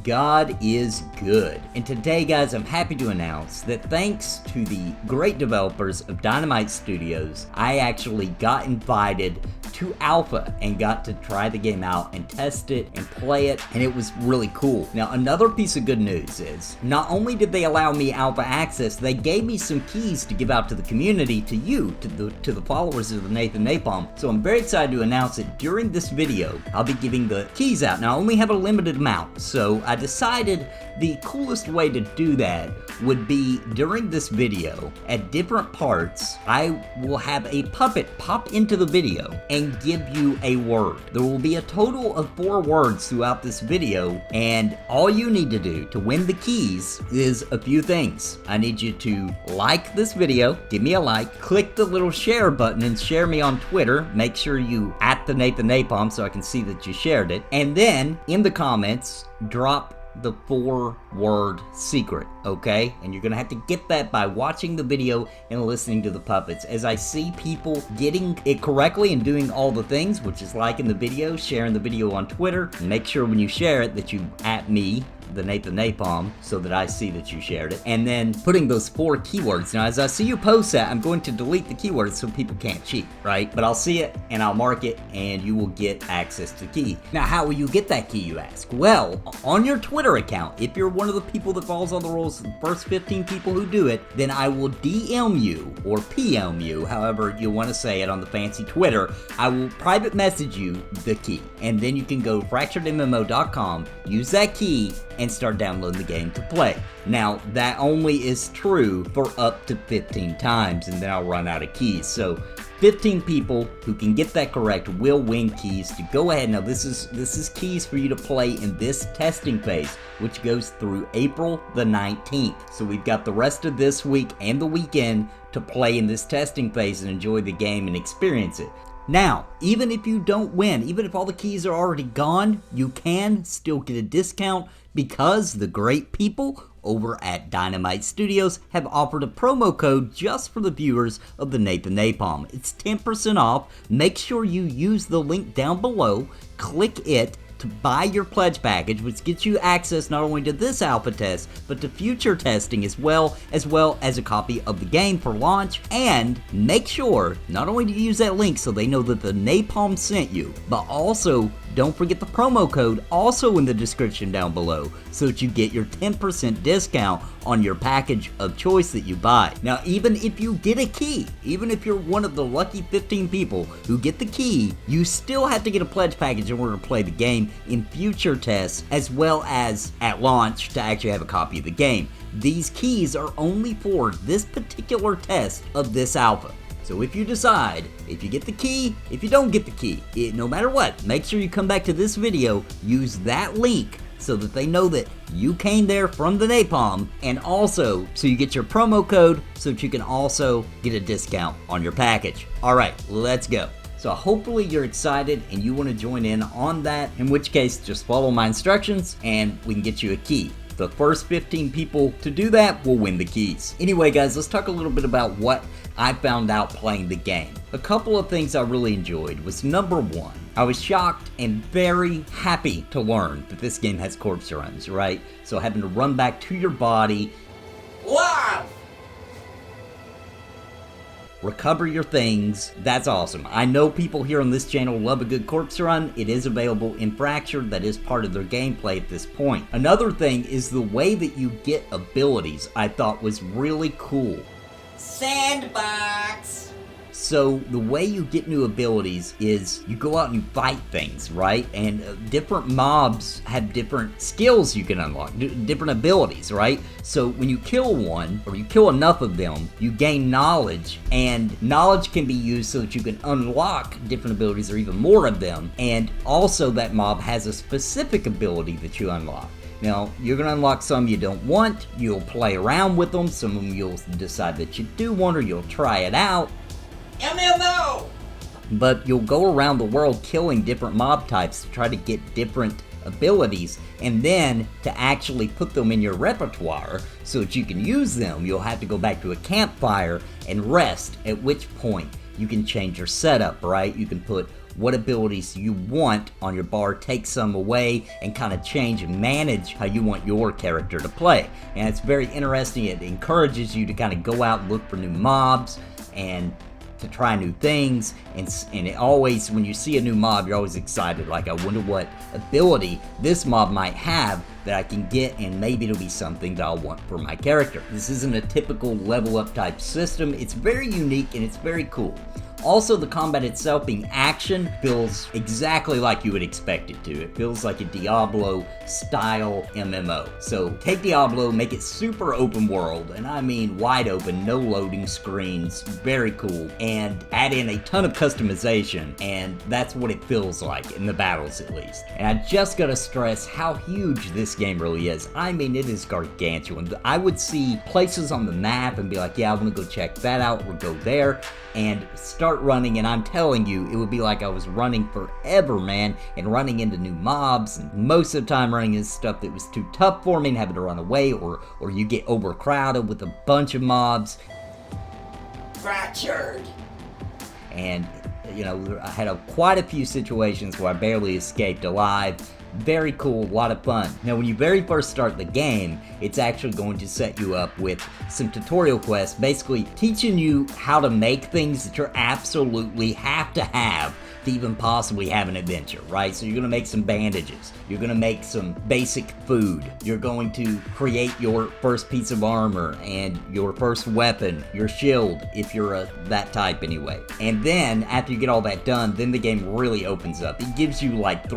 God is good. And today, guys, I'm happy to announce that thanks to the great developers of Dynamight Studios, I actually got invited to Alpha and got to try the game out and test it and play it, and it was really cool. Now, another piece of good news is, not only did they allow me Alpha access, they gave me some keys to give out to the community, to you, to the followers of the Nathan Napalm. So I'm very excited to announce that during this video, I'll be giving the keys out. Now, I only have a limited amount, so I decided the coolest way to do that would be during this video, at different parts, I will have a puppet pop into the video and give you a word. There will be a total of 4 words throughout this video, and all you need to do to win the keys is a few things. I need you to like this video, give me a like, click the little share button and share me on Twitter. Make sure you @ the Nathan Napalm so I can see that you shared it. And then in the comments, drop the 4-word secret, okay? And you're gonna have to get that by watching the video and listening to the puppets. As I see people getting it correctly and doing all the things, which is liking the video, sharing the video on Twitter, and make sure when you share it that you @ me, the Nathan Napalm, so that I see that you shared it, and then putting those 4 keywords. Now, as I see you post that, I'm going to delete the keywords so people can't cheat, right? But I'll see it, and I'll mark it, and you will get access to the key. Now, how will you get that key, you ask? Well, on your Twitter account, if you're one of the people that follows all the rules, the first 15 people who do it, then I will DM you, or PM you, however you want to say it on the fancy Twitter. I will private message you the key, and then you can go to fracturedmmo.com, use that key, and start downloading the game to play. Now, that only is true for up to 15 times, and then I'll run out of keys. So 15 people who can get that correct will win keys to go ahead. Now, this is keys for you to play in this testing phase, which goes through April the 19th. So we've got the rest of this week and the weekend to play in this testing phase and enjoy the game and experience it. Now, even if you don't win, even if all the keys are already gone, you can still get a discount because the great people over at Dynamight Studios have offered a promo code just for the viewers of the Nathan Napalm. It's 10% off. Make sure you use the link down below, click it to buy your pledge package, which gets you access not only to this alpha test, but to future testing as well as a copy of the game for launch. And make sure not only to use that link so they know that the Napalm sent you, but also don't forget the promo code also in the description down below so that you get your 10% discount on your package of choice that you buy. Now, even if you get a key, even if you're one of the lucky 15 people who get the key, you still have to get a pledge package in order to play the game in future tests as well as at launch to actually have a copy of the game. These keys are only for this particular test of this alpha. So if you decide, if you get the key, if you don't get the key, no matter what, make sure you come back to this video, use that link so that they know that you came there from the Napalm, and also so you get your promo code so that you can also get a discount on your package. All right, let's go. So hopefully you're excited and you want to join in on that, in which case just follow my instructions and we can get you a key. The first 15 people to do that will win the keys. Anyway, guys, let's talk a little bit about what I found out playing the game. A couple of things I really enjoyed was, number one, I was shocked and very happy to learn that this game has corpse runs, right? So having to run back to your body, recover your things, that's awesome. I know people here on this channel love a good corpse run. It is available in Fractured. That is part of their gameplay at this point. Another thing is the way that you get abilities I thought was really cool. Sandbox! So the way you get new abilities is you go out and you fight things, right? And different mobs have different skills you can unlock, different abilities, right? So when you kill one, or you kill enough of them, you gain knowledge, and knowledge can be used so that you can unlock different abilities or even more of them. And also that mob has a specific ability that you unlock. Now, you're going to unlock some you don't want, you'll play around with them, some of them you'll decide that you do want, or you'll try it out. MMO! But you'll go around the world killing different mob types to try to get different abilities, and then to actually put them in your repertoire so that you can use them, you'll have to go back to a campfire and rest, at which point you can change your setup, right? You can put what abilities you want on your bar, take some away, and kind of change and manage how you want your character to play. And it's very interesting. It encourages you to kind of go out and look for new mobs and to try new things, and it always, when you see a new mob, you're always excited, like I wonder what ability this mob might have that I can get, and maybe it'll be something that I'll want for my character. This isn't a typical level up type system. It's very unique and it's very cool. Also, the combat itself, being action, feels exactly like you would expect it to. It feels like a Diablo-style MMO. So take Diablo, make it super open world, and I mean wide open, no loading screens, very cool, and add in a ton of customization, and that's what it feels like, in the battles at least. And I just gotta stress how huge this game really is. I mean, it is gargantuan. I would see places on the map and be like, yeah, I wanna go check that out, or go there, and start running, and I'm telling you, it would be like I was running forever, man, and running into new mobs, and most of the time running into stuff that was too tough for me and having to run away, or you get overcrowded with a bunch of mobs. Fractured! And, you know, I had quite a few situations where I barely escaped alive. Very cool, a lot of fun. Now, when you very first start the game, it's actually going to set you up with some tutorial quests, basically teaching you how to make things that you absolutely have to have to even possibly have an adventure, right? So you're going to make some bandages, you're going to make some basic food, you're going to create your first piece of armor and your first weapon, your shield, if you're that type anyway. And then, after you get all that done, then the game really opens up. It gives you like,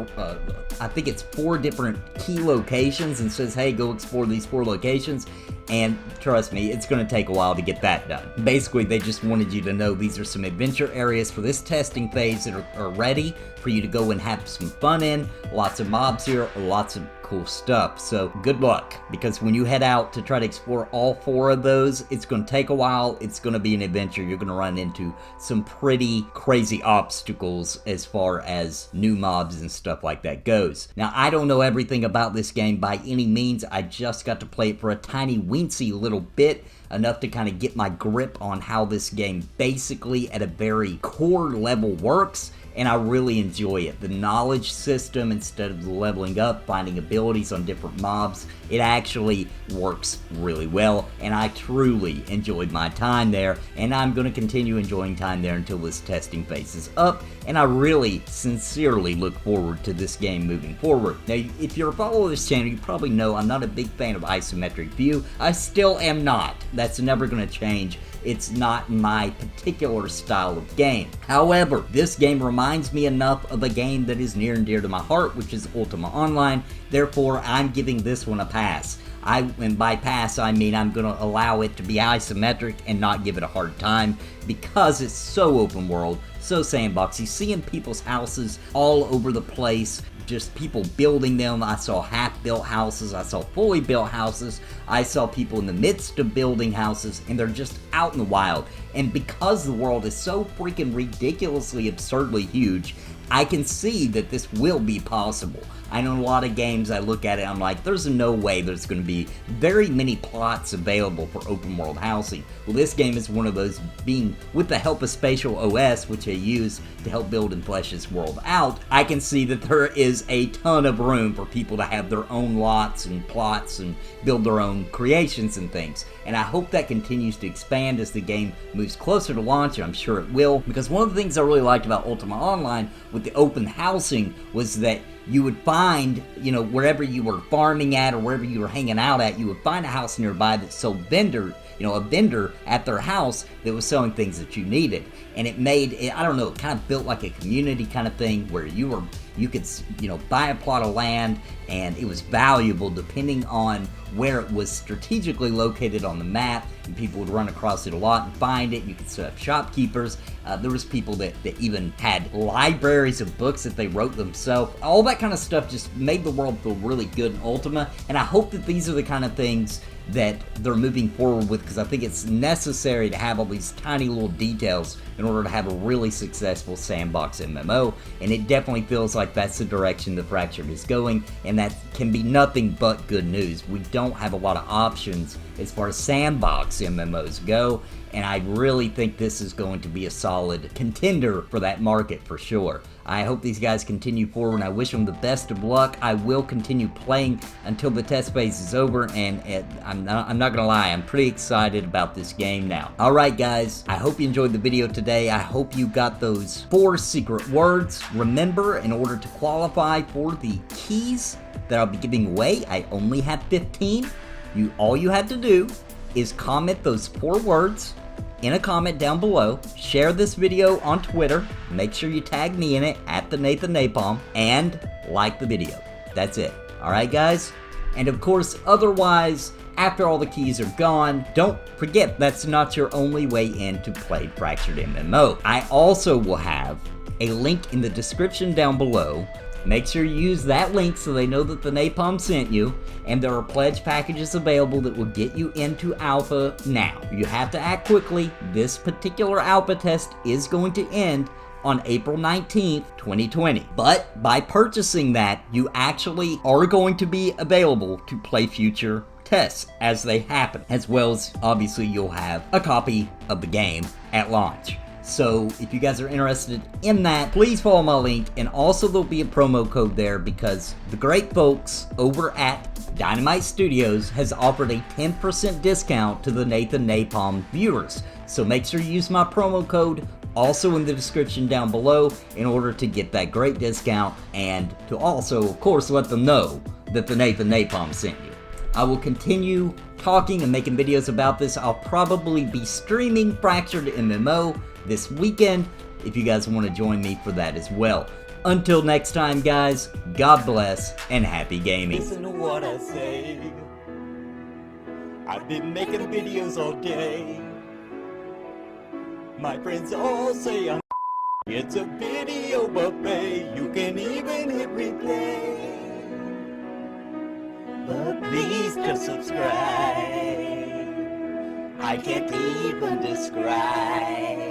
I think it's 4 different key locations and says, hey, go explore these 4 locations. And trust me, it's going to take a while to get that done. Basically, they just wanted you to know these are some adventure areas for this testing phase that are ready for you to go and have some fun in. Lots of mobs here, lots of cool stuff. So good luck, because when you head out to try to explore all 4 of those, it's going to take a while. It's going to be an adventure. You're going to run into some pretty crazy obstacles as far as new mobs and stuff like that goes. Now, I don't know everything about this game by any means. I just got to play it for a tiny weensy little bit, enough to kind of get my grip on how this game basically at a very core level works. And I really enjoy it. The knowledge system, instead of the leveling up, finding abilities on different mobs, it actually works really well, and I truly enjoyed my time there, and I'm going to continue enjoying time there until this testing phase is up, and I really sincerely look forward to this game moving forward. Now, if you're a follower of this channel, you probably know I'm not a big fan of isometric view. I still am not. That's never going to change. It's not my particular style of game. However, this game reminds me enough of a game that is near and dear to my heart, which is Ultima Online. Therefore, I'm giving this one a pass. And by pass, I mean I'm going to allow it to be isometric and not give it a hard time, because it's so open world, so sandboxy, seeing people's houses all over the place, just people building them. I saw half-built houses, I saw fully built houses, I saw people in the midst of building houses, and they're just out in the wild. And because the world is so freaking ridiculously, absurdly huge, I can see that this will be possible. I know a lot of games I look at it, I'm like, there's no way there's going to be very many plots available for open world housing. Well, this game is one of those, being with the help of Spatial OS, which I use to help build and flesh this world out. I can see that there is a ton of room for people to have their own lots and plots and build their own creations and things. And I hope that continues to expand as the game moves closer to launch, and I'm sure it will, because one of the things I really liked about Ultima Online with the open housing was that you would find, wherever you were farming at or wherever you were hanging out at, you would find a house nearby that sold a vendor at their house that was selling things that you needed. And it made it, I don't know, it kind of built like a community kind of thing where you could, buy a plot of land, and it was valuable depending on where it was strategically located on the map, and people would run across it a lot and find it. You could set up shopkeepers. There was people that even had libraries of books that they wrote themselves. All that kind of stuff just made the world feel really good in Ultima, and I hope that these are the kind of things that they're moving forward with, because I think it's necessary to have all these tiny little details in order to have a really successful sandbox MMO, and it definitely feels like that's the direction the Fractured is going, and that can be nothing but good news. We don't have a lot of options as far as sandbox MMOs go, and I really think this is going to be a solid contender for that market for sure. I hope these guys continue forward, and I wish them the best of luck. I will continue playing until the test phase is over, and I'm not gonna lie, I'm pretty excited about this game now. Alright guys, I hope you enjoyed the video today. I hope you got those 4 secret words. Remember, in order to qualify for the keys that I'll be giving away, I only have 15. All you have to do is comment those 4 words in a comment down below, share this video on Twitter, make sure you tag me in it at the Nathan Napalm, and like the video. That's it. Alright guys? And of course, otherwise, after all the keys are gone, don't forget that's not your only way in to play Fractured MMO. I also will have a link in the description down below. Make sure you use that link so they know that the Napalm sent you, and there are pledge packages available that will get you into alpha now. You have to act quickly. This particular alpha test is going to end on April 19th, 2020. But by purchasing that, you actually are going to be available to play future tests as they happen, as well as obviously you'll have a copy of the game at launch. So if you guys are interested in that, please follow my link, and also there'll be a promo code there because the great folks over at Dynamight Studios has offered a 10% discount to the Nathan Napalm viewers. So make sure you use my promo code also in the description down below in order to get that great discount, and to also, of course, let them know that the Nathan Napalm sent you. I will continue talking and making videos about this. I'll probably be streaming Fractured MMO this weekend if you guys want to join me for that as well. Until next time guys, God bless and happy gaming. Listen to what I say. I've been making videos all day. My friends all say I'm it's a video buffet. You can even hit replay. But please just subscribe. I can't even describe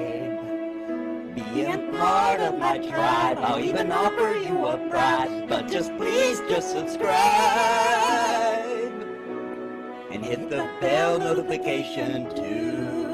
being part of my tribe. I'll even offer you a prize. But just please just subscribe and hit the bell notification too.